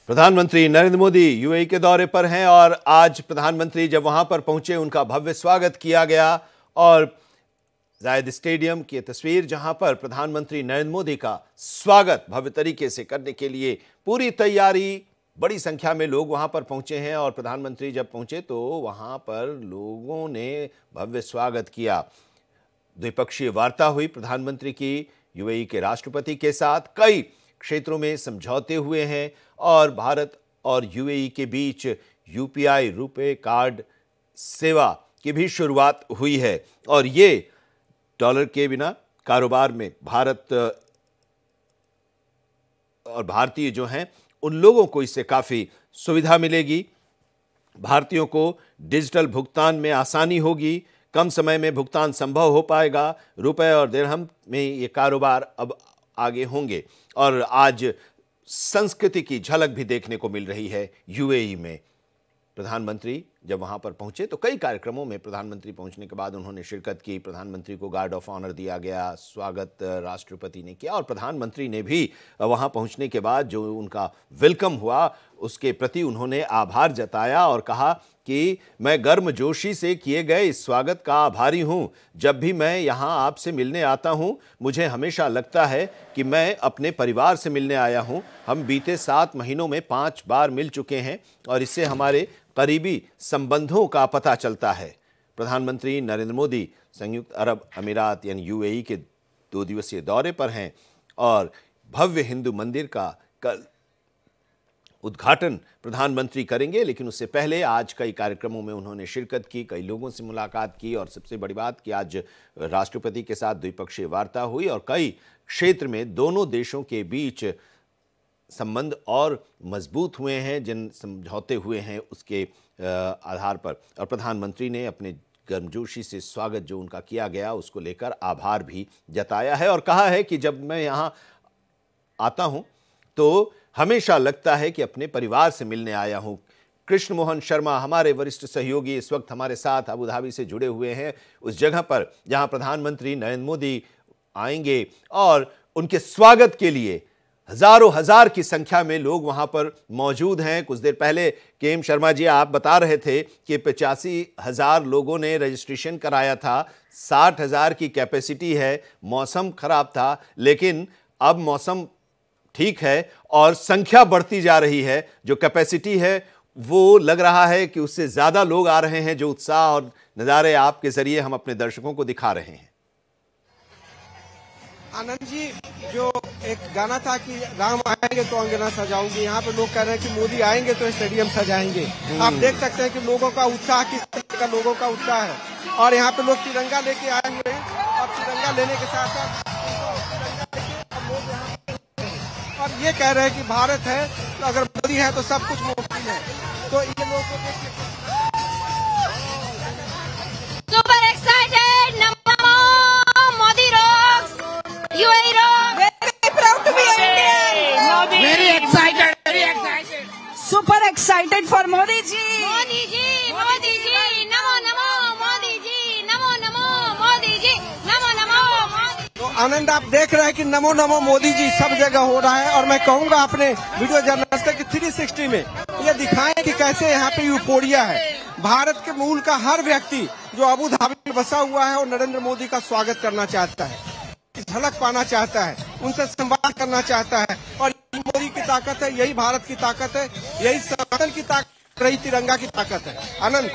प्रधानमंत्री नरेंद्र मोदी यूएई के दौरे पर हैं और आज प्रधानमंत्री जब वहां पर पहुंचे उनका भव्य स्वागत किया गया और जायद स्टेडियम की तस्वीर जहां पर प्रधानमंत्री नरेंद्र मोदी का स्वागत भव्य तरीके से करने के लिए पूरी तैयारी, बड़ी संख्या में लोग वहां पर पहुंचे हैं और प्रधानमंत्री जब पहुंचे तो वहां पर लोगों ने भव्य स्वागत किया। द्विपक्षीय वार्ता हुई प्रधानमंत्री की यूएई के राष्ट्रपति के साथ, कई क्षेत्रों में समझौते हुए हैं और भारत और यूएई के बीच यूपीआई रुपे कार्ड सेवा की भी शुरुआत हुई है और ये डॉलर के बिना कारोबार में भारत और भारतीय जो हैं उन लोगों को इससे काफ़ी सुविधा मिलेगी। भारतीयों को डिजिटल भुगतान में आसानी होगी, कम समय में भुगतान संभव हो पाएगा। रुपए और दिरहम में ये कारोबार अब आगे होंगे और आज संस्कृति की झलक भी देखने को मिल रही है यूएई में। प्रधानमंत्री जब वहां पर पहुंचे तो कई कार्यक्रमों में प्रधानमंत्री पहुंचने के बाद उन्होंने शिरकत की। प्रधानमंत्री को गार्ड ऑफ ऑनर दिया गया, स्वागत राष्ट्रपति ने किया और प्रधानमंत्री ने भी वहां पहुंचने के बाद जो उनका वेलकम हुआ उसके प्रति उन्होंने आभार जताया और कहा कि मैं गर्मजोशी से किए गए इस स्वागत का आभारी हूं। जब भी मैं यहां आपसे मिलने आता हूं मुझे हमेशा लगता है कि मैं अपने परिवार से मिलने आया हूं। हम बीते 7 महीनों में 5 बार मिल चुके हैं और इससे हमारे करीबी संबंधों का पता चलता है। प्रधानमंत्री नरेंद्र मोदी संयुक्त अरब अमीरात यानी यूएई के 2 दिवसीय दौरे पर हैं और भव्य हिंदू मंदिर का कल उद्घाटन प्रधानमंत्री करेंगे, लेकिन उससे पहले आज कई कार्यक्रमों में उन्होंने शिरकत की, कई लोगों से मुलाकात की और सबसे बड़ी बात कि आज राष्ट्रपति के साथ द्विपक्षीय वार्ता हुई और कई क्षेत्र में दोनों देशों के बीच संबंध और मजबूत हुए हैं, जिन समझौते हुए हैं उसके आधार पर। और प्रधानमंत्री ने अपने गर्मजोशी से स्वागत जो उनका किया गया उसको लेकर आभार भी जताया है और कहा है कि जब मैं यहाँ आता हूँ तो हमेशा लगता है कि अपने परिवार से मिलने आया हूँ। कृष्ण मोहन शर्मा हमारे वरिष्ठ सहयोगी इस वक्त हमारे साथ अबू धाबी से जुड़े हुए हैं, उस जगह पर जहाँ प्रधानमंत्री नरेंद्र मोदी आएंगे और उनके स्वागत के लिए हजारों हजार की संख्या में लोग वहां पर मौजूद हैं। कुछ देर पहले के शर्मा जी आप बता रहे थे कि 85,000 लोगों ने रजिस्ट्रेशन कराया था, 60,000 की कैपेसिटी है। मौसम खराब था लेकिन अब मौसम ठीक है और संख्या बढ़ती जा रही है। जो कैपेसिटी है वो लग रहा है कि उससे ज्यादा लोग आ रहे हैं। जो उत्साह और नज़ारे आपके जरिए हम अपने दर्शकों को दिखा रहे हैं। आनंद जी, जो एक गाना था कि राम आएंगे तो अंगना सजाऊंगी, यहाँ पे लोग कह रहे हैं कि मोदी आएंगे तो स्टेडियम सजाएंगे। आप देख सकते हैं कि लोगों का उत्साह किस तरह का लोगों का उत्साह है और यहाँ पे लोग तिरंगा लेके आए हुए हैं और तिरंगा लेने के साथ साथ लोग यहाँ और ये कह रहे हैं कि भारत है तो अगर मोदी है तो सब कुछ मुमकिन है। तो ये लोग super excited, Modi rocks, UAE rocks, very proud to be Indian, very excited, super excited for Modi ji, Namo Namo Modi ji, Namo Namo Modi ji, Namo Namo Modi. तो आनंद आप देख रहे हैं कि नमो नमो मोदी जी सब जगह हो रहा है और मैं कहूंगा अपने वीडियो जर्नलिस्ट की 360 में ये दिखाएं कि कैसे यहाँ पे यूफोरिया है। भारत के मूल का हर व्यक्ति जो अबू धाबी में बसा हुआ है और नरेंद्र मोदी का स्वागत करना चाहता है, झलक पाना चाहता है, उनसे संवाद करना चाहता है और यही मोदी की ताकत है, यही भारत की ताकत है, यही सनातन की ताकत, यही तिरंगा की ताकत है। आनंद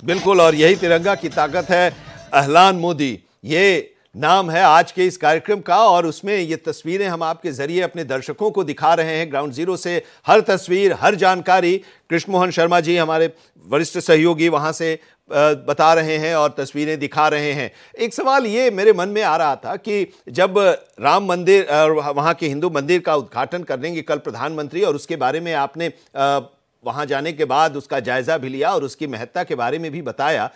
बिल्कुल, और यही तिरंगा की ताकत है। अहलान मोदी ये नाम है आज के इस कार्यक्रम का और उसमें ये तस्वीरें हम आपके जरिए अपने दर्शकों को दिखा रहे हैं। ग्राउंड जीरो से हर तस्वीर, हर जानकारी कृष्ण मोहन शर्मा जी हमारे वरिष्ठ सहयोगी वहां से बता रहे हैं और तस्वीरें दिखा रहे हैं। एक सवाल ये मेरे मन में आ रहा था कि जब राम मंदिर और वहाँ के हिंदू मंदिर का उद्घाटन करेंगे कल प्रधानमंत्री और उसके बारे में आपने वहाँ जाने के बाद उसका जायजा भी लिया और उसकी महत्ता के बारे में भी बताया।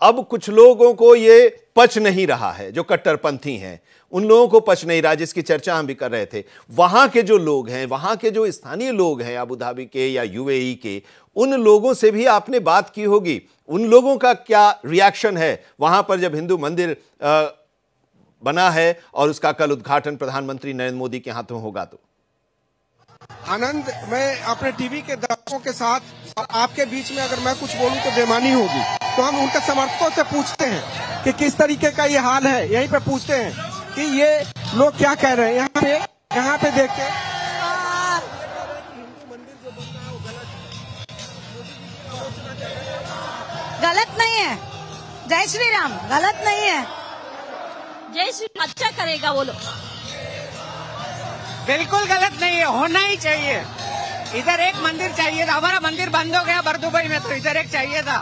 अब कुछ लोगों को ये पच नहीं रहा है, जो कट्टरपंथी हैं उन लोगों को पच नहीं रहा, जिसकी चर्चा हम भी कर रहे थे। वहां के जो लोग हैं, वहां के जो स्थानीय लोग हैं अबू धाबी के या यूएई के, उन लोगों से भी आपने बात की होगी। उन लोगों का क्या रिएक्शन है वहां पर जब हिंदू मंदिर बना है और उसका कल उद्घाटन प्रधानमंत्री नरेंद्र मोदी के हाथों होगा? तो आनंद, मैं अपने टीवी के दर्शकों के साथ और आपके बीच में अगर मैं कुछ बोलूं तो बेईमानी होगी, तो हम उनके समर्थकों से पूछते हैं कि किस तरीके का ये हाल है। यहीं पे पूछते हैं कि ये लोग क्या कह रहे हैं। यहाँ पे देखते हैं गलत नहीं है। जय श्री राम, गलत नहीं है। जय श्री राम अच्छा करेगा वो लोग। बिल्कुल गलत नहीं है, होना ही चाहिए। इधर एक मंदिर चाहिए था, हमारा मंदिर बंद हो गया बरदुबई में, तो इधर एक चाहिए था।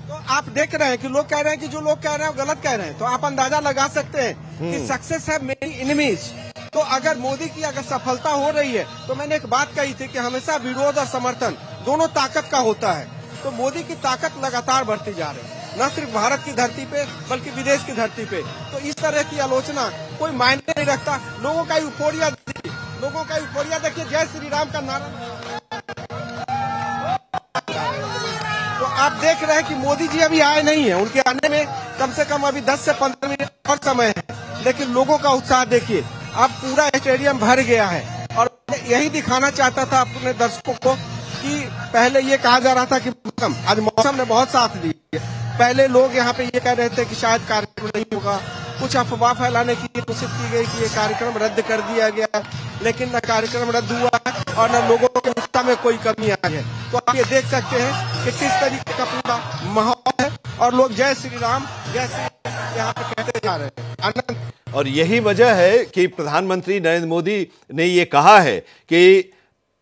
तो आप देख रहे हैं कि लोग कह रहे हैं कि जो लोग कह रहे हैं वो गलत कह रहे हैं, तो आप अंदाजा लगा सकते हैं कि सक्सेस है मेरी एनिमीज। तो अगर मोदी की अगर सफलता हो रही है, तो मैंने एक बात कही थी कि हमेशा विरोध और समर्थन दोनों ताकत का होता है। तो मोदी की ताकत लगातार बढ़ती जा रही है, न सिर्फ भारत की धरती पे बल्कि विदेश की धरती पे। तो इस तरह की आलोचना कोई मायने नहीं रखता। लोगों का यूफोरिया देखिए, जय श्री राम का नारा। तो आप देख रहे हैं कि मोदी जी अभी आए नहीं है, उनके आने में कम से कम अभी 10 से 15 मिनट और समय है, लेकिन लोगों का उत्साह देखिए, अब पूरा स्टेडियम भर गया है। और यही दिखाना चाहता था अपने दर्शकों को कि पहले ये कहा जा रहा था कि आज मौसम ने बहुत साथ दिया। पहले लोग यहाँ पे ये कह रहे थे कि शायद कार्यक्रम नहीं होगा, कुछ अफवाह फैलाने की कोशिश की गई कि ये कार्यक्रम रद्द कर दिया गया, लेकिन न कार्यक्रम रद्द हुआ है और न लोगों के उत्साह में कोई कमी आई है। तो आप ये देख सकते हैं कि किस तरीके का पूरा माहौल है और लोग जय श्री राम यहाँ पे कहते जा रहे हैं। आनंद, और यही वजह है कि प्रधानमंत्री नरेंद्र मोदी ने ये कहा है कि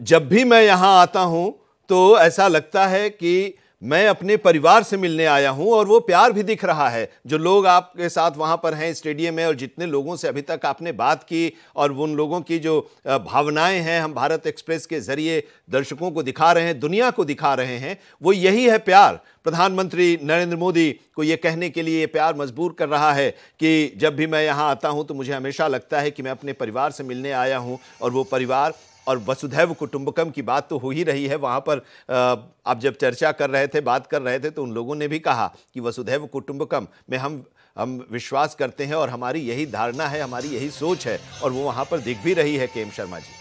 जब भी मैं यहां आता हूं तो ऐसा लगता है कि मैं अपने परिवार से मिलने आया हूं, और वो प्यार भी दिख रहा है। जो लोग आपके साथ वहां पर हैं स्टेडियम में, और जितने लोगों से अभी तक आपने बात की, और उन लोगों की जो भावनाएं हैं हम भारत एक्सप्रेस के जरिए दर्शकों को दिखा रहे हैं, दुनिया को दिखा रहे हैं, वो यही है प्यार। प्रधानमंत्री नरेंद्र मोदी को ये कहने के लिए प्यार मजबूर कर रहा है कि जब भी मैं यहाँ आता हूँ तो मुझे हमेशा लगता है कि मैं अपने परिवार से मिलने आया हूँ। और वो परिवार और वसुधैव कुटुंबकम की बात तो हो ही रही है। वहाँ पर आप जब चर्चा कर रहे थे, बात कर रहे थे, तो उन लोगों ने भी कहा कि वसुधैव कुटुंबकम में हम विश्वास करते हैं, और हमारी यही धारणा है, हमारी यही सोच है, और वो वहाँ पर दिख भी रही है। केएम शर्मा जी।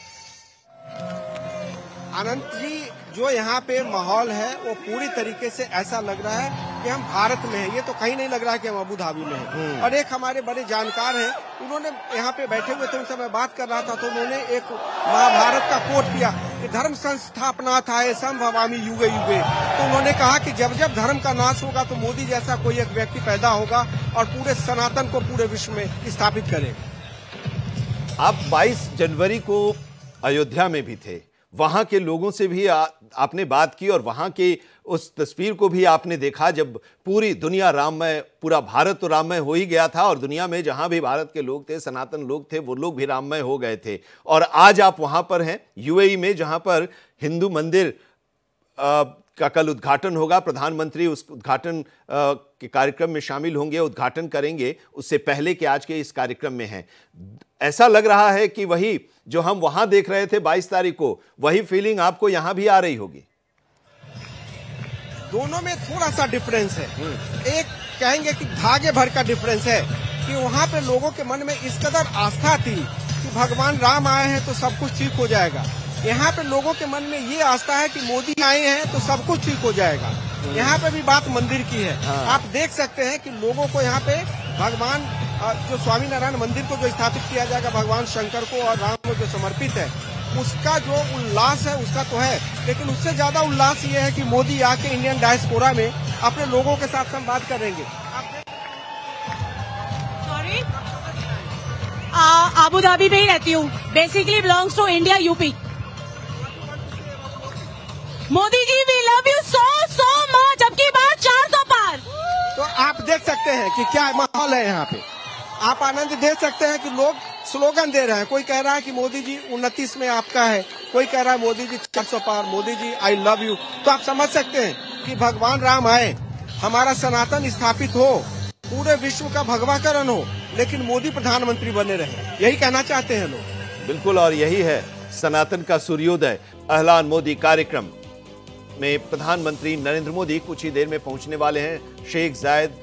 अनंत जी, जो यहाँ पे माहौल है वो पूरी तरीके से ऐसा लग रहा है कि हम भारत में हैं। ये तो कहीं नहीं लग रहा है कि हम अबू धाबी में हैं। और एक हमारे बड़े जानकार हैं, उन्होंने यहाँ पे बैठे हुए थे, उनसे मैं बात कर रहा था, तो उन्होंने एक महाभारत का कोट किया कि धर्म संस्थापना था संभवामी युगे युगे। तो उन्होंने कहा कि जब जब धर्म का नाश होगा तो मोदी जैसा कोई एक व्यक्ति पैदा होगा और पूरे सनातन को पूरे विश्व में स्थापित करेगा। आप 22 जनवरी को अयोध्या में भी थे, वहां के लोगों से भी आपने बात की, और वहां की उस तस्वीर को भी आपने देखा जब पूरी दुनिया राममय, पूरा भारत तो राममय हो ही गया था, और दुनिया में जहां भी भारत के लोग थे, सनातन लोग थे, वो लोग भी राममय हो गए थे। और आज आप वहां पर हैं यूएई में, जहां पर हिंदू मंदिर का कल उद्घाटन होगा। प्रधानमंत्री उस उद्घाटन के कार्यक्रम में शामिल होंगे, उद्घाटन करेंगे, उससे पहले कि आज के इस कार्यक्रम में हैं। ऐसा लग रहा है कि वही जो हम वहां देख रहे थे 22 तारीख को, वही फीलिंग आपको यहां भी आ रही होगी। दोनों में थोड़ा सा डिफरेंस है। एक कहेंगे कि धागे भर का डिफरेंस है कि वहाँ पे लोगों के मन में इस कदर आस्था थी कि भगवान राम आए हैं तो सब कुछ ठीक हो जाएगा। यहाँ पे लोगों के मन में ये आस्था है कि मोदी आए हैं तो सब कुछ ठीक हो जाएगा। यहाँ पे भी बात मंदिर की है। आप देख सकते हैं कि लोगों को यहाँ पे भगवान जो स्वामीनारायण मंदिर को जो स्थापित किया जाएगा भगवान शंकर को और राम को जो समर्पित है, उसका जो उल्लास है उसका तो है, लेकिन उससे ज्यादा उल्लास ये है कि मोदी आके इंडियन डायस्पोरा में अपने लोगों के साथ संवाद करेंगे। सॉरी, अबू धाबी में ही रहती हूँ, basically belongs to India UP. Modi ji we love you so much, अब की बार 400 पार। तो आप देख सकते हैं कि क्या माहौल है यहाँ पे। आप आनंद दे सकते हैं कि लोग स्लोगन दे रहे हैं। कोई कह रहा है कि मोदी जी 29 में आपका है, कोई कह रहा है मोदी जी 400 पार, Modi ji I love you. तो आप समझ सकते हैं कि भगवान राम आए, हमारा सनातन स्थापित हो, पूरे विश्व का भगवाकरण हो, लेकिन मोदी प्रधानमंत्री बने रहे, यही कहना चाहते हैं लोग। बिल्कुल, और यही है सनातन का सूर्योदय। अहलान मोदी कार्यक्रम में प्रधानमंत्री नरेंद्र मोदी कुछ ही देर में पहुंचने वाले हैं। शेख जायद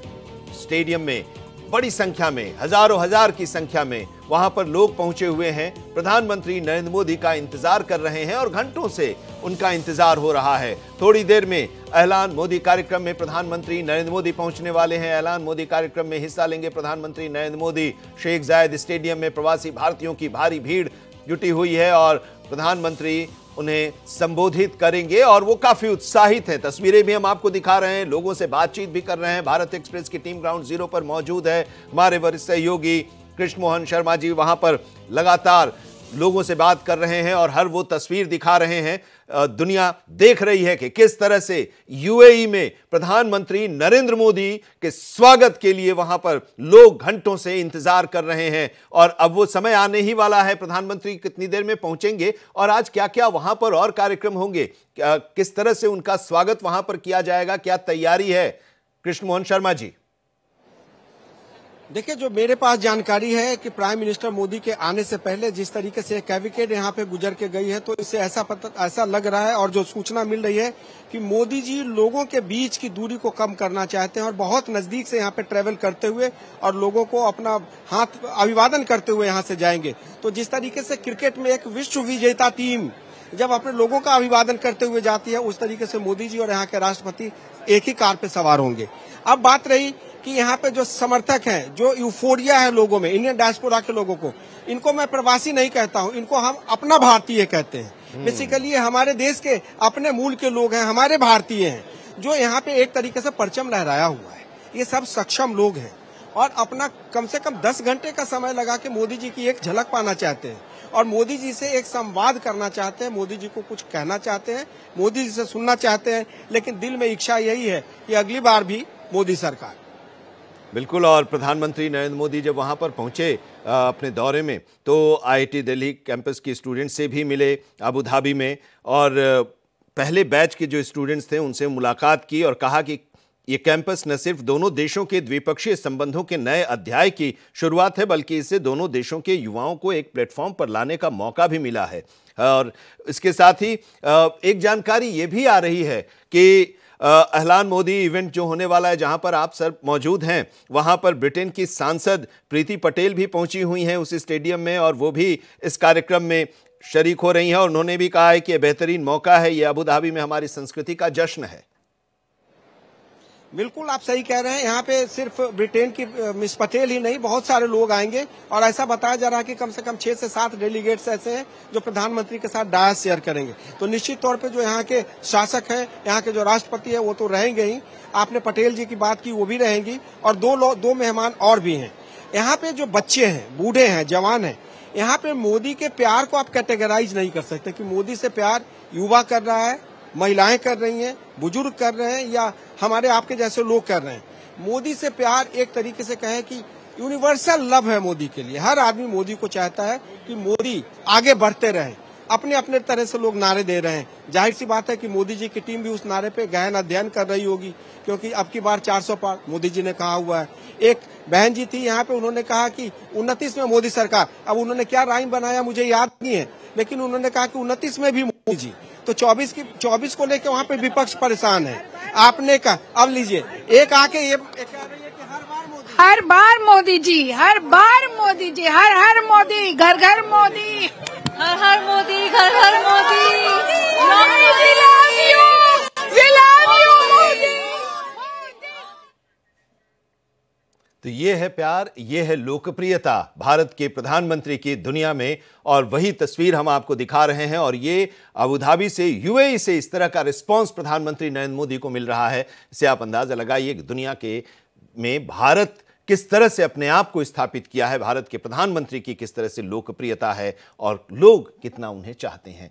स्टेडियम में बड़ी संख्या में, हजारों हजार की संख्या में वहां पर लोग पहुंचे हुए हैं, प्रधानमंत्री नरेंद्र मोदी का इंतजार कर रहे हैं और घंटों से उनका इंतजार हो रहा है। थोड़ी देर में ऐलान मोदी कार्यक्रम में प्रधानमंत्री नरेंद्र मोदी पहुंचने वाले हैं। ऐलान मोदी कार्यक्रम में हिस्सा लेंगे प्रधानमंत्री नरेंद्र मोदी। शेख जायद स्टेडियम में प्रवासी भारतीयों की भारी भीड़ जुटी हुई है और प्रधानमंत्री उन्हें संबोधित करेंगे और वो काफी उत्साहित हैं। तस्वीरें भी हम आपको दिखा रहे हैं, लोगों से बातचीत भी कर रहे हैं। भारत एक्सप्रेस की टीम ग्राउंड जीरो पर मौजूद है। हमारे वरिष्ठ सहयोगी कृष्ण मोहन शर्मा जी वहां पर लगातार लोगों से बात कर रहे हैं और हर वो तस्वीर दिखा रहे हैं। दुनिया देख रही है कि किस तरह से यूएई में प्रधानमंत्री नरेंद्र मोदी के स्वागत के लिए वहां पर लोग घंटों से इंतजार कर रहे हैं और अब वो समय आने ही वाला है। प्रधानमंत्री कितनी देर में पहुंचेंगे और आज क्या क्या वहां पर और कार्यक्रम होंगे, किस तरह से उनका स्वागत वहां पर किया जाएगा, क्या तैयारी है? कृष्ण मोहन शर्मा जी। देखिए, जो मेरे पास जानकारी है कि प्राइम मिनिस्टर मोदी के आने से पहले जिस तरीके से कैविकेट यहाँ पे गुजर के गई है, तो इससे ऐसा लग रहा है और जो सूचना मिल रही है कि मोदी जी लोगों के बीच की दूरी को कम करना चाहते हैं और बहुत नजदीक से यहाँ पे ट्रेवल करते हुए और लोगों को अपना हाथ अभिवादन करते हुए यहाँ से जाएंगे। तो जिस तरीके से क्रिकेट में एक विश्व विजेता टीम जब अपने लोगों का अभिवादन करते हुए जाती है, उस तरीके से मोदी जी और यहाँ के राष्ट्रपति एक ही कार पे सवार होंगे। अब बात रही कि यहाँ पे जो समर्थक हैं, जो यूफोरिया है लोगों में, इंडियन डायस्पोरा के लोगों को, इनको मैं प्रवासी नहीं कहता हूँ, इनको हम अपना भारतीय कहते हैं। बेसिकली ये हमारे देश के अपने मूल के लोग हैं, हमारे भारतीय हैं, जो यहाँ पे एक तरीके से परचम लहराया हुआ है। ये सब सक्षम लोग हैं और अपना कम से कम 10 घंटे का समय लगा के मोदी जी की एक झलक पाना चाहते हैं और मोदी जी से एक संवाद करना चाहते हैं, मोदी जी को कुछ कहना चाहते हैं, मोदी जी से सुनना चाहते हैं, लेकिन दिल में इच्छा यही है कि अगली बार भी मोदी सरकार। बिल्कुल। और प्रधानमंत्री नरेंद्र मोदी जब वहां पर पहुंचे अपने दौरे में, तो आईआईटी दिल्ली कैंपस के स्टूडेंट्स से भी मिले अबू धाबी में और पहले बैच के जो स्टूडेंट्स थे उनसे मुलाकात की और कहा कि ये कैंपस न सिर्फ दोनों देशों के द्विपक्षीय संबंधों के नए अध्याय की शुरुआत है, बल्कि इससे दोनों देशों के युवाओं को एक प्लेटफॉर्म पर लाने का मौका भी मिला है। और इसके साथ ही एक जानकारी ये भी आ रही है कि ऐलान मोदी इवेंट जो होने वाला है, जहां पर आप सर मौजूद हैं, वहां पर ब्रिटेन की सांसद प्रीति पटेल भी पहुंची हुई हैं उस स्टेडियम में और वो भी इस कार्यक्रम में शरीक हो रही हैं और उन्होंने भी कहा है कि यह बेहतरीन मौका है, ये अबू धाबी में हमारी संस्कृति का जश्न है। बिल्कुल आप सही कह रहे हैं। यहाँ पे सिर्फ ब्रिटेन की मिस पटेल ही नहीं, बहुत सारे लोग आएंगे और ऐसा बताया जा रहा है कि कम से कम 6 से 7 डेलीगेट्स ऐसे हैं जो प्रधानमंत्री के साथ डायस शेयर करेंगे। तो निश्चित तौर पे जो यहाँ के शासक हैं, यहाँ के जो राष्ट्रपति है, वो तो रहेंगे ही। आपने पटेल जी की बात की, वो भी रहेंगी और दो मेहमान और भी हैं। यहाँ पे जो बच्चे हैं, बूढ़े हैं, जवान हैं, यहाँ पे मोदी के प्यार को आप कैटेगराइज नहीं कर सकते कि मोदी से प्यार युवा कर रहा है, महिलाएं कर रही हैं, बुजुर्ग कर रहे हैं या हमारे आपके जैसे लोग कर रहे हैं। मोदी से प्यार एक तरीके से कहें कि यूनिवर्सल लव है मोदी के लिए। हर आदमी मोदी को चाहता है कि मोदी आगे बढ़ते रहें। अपने अपने तरह से लोग नारे दे रहे हैं। जाहिर सी बात है कि मोदी जी की टीम भी उस नारे पे गहन अध्ययन कर रही होगी, क्योंकि अब की बार 400 पार मोदी जी ने कहा हुआ है। एक बहन जी थी यहाँ पे, उन्होंने कहा कि 29 में मोदी सरकार। अब उन्होंने क्या राइम बनाया मुझे याद नहीं है, लेकिन उन्होंने कहा कि 29 में भी मोदी जी। तो 24 को लेकर वहाँ पे विपक्ष परेशान है। आपने कहा, अब लीजिए एक आके ये कह रही है कि हर बार मोदी जी, हर बार मोदी जी, हर हर मोदी, घर घर मोदी, हर हर मोदी, घर घर मोदी। तो ये है प्यार, ये है लोकप्रियता भारत के प्रधानमंत्री की दुनिया में और वही तस्वीर हम आपको दिखा रहे हैं। और ये अबू धाबी से, यूएई से इस तरह का रिस्पांस प्रधानमंत्री नरेंद्र मोदी को मिल रहा है, इससे आप अंदाजा लगाइए कि दुनिया के में भारत किस तरह से अपने आप को स्थापित किया है, भारत के प्रधानमंत्री की किस तरह से लोकप्रियता है और लोग कितना उन्हें चाहते हैं।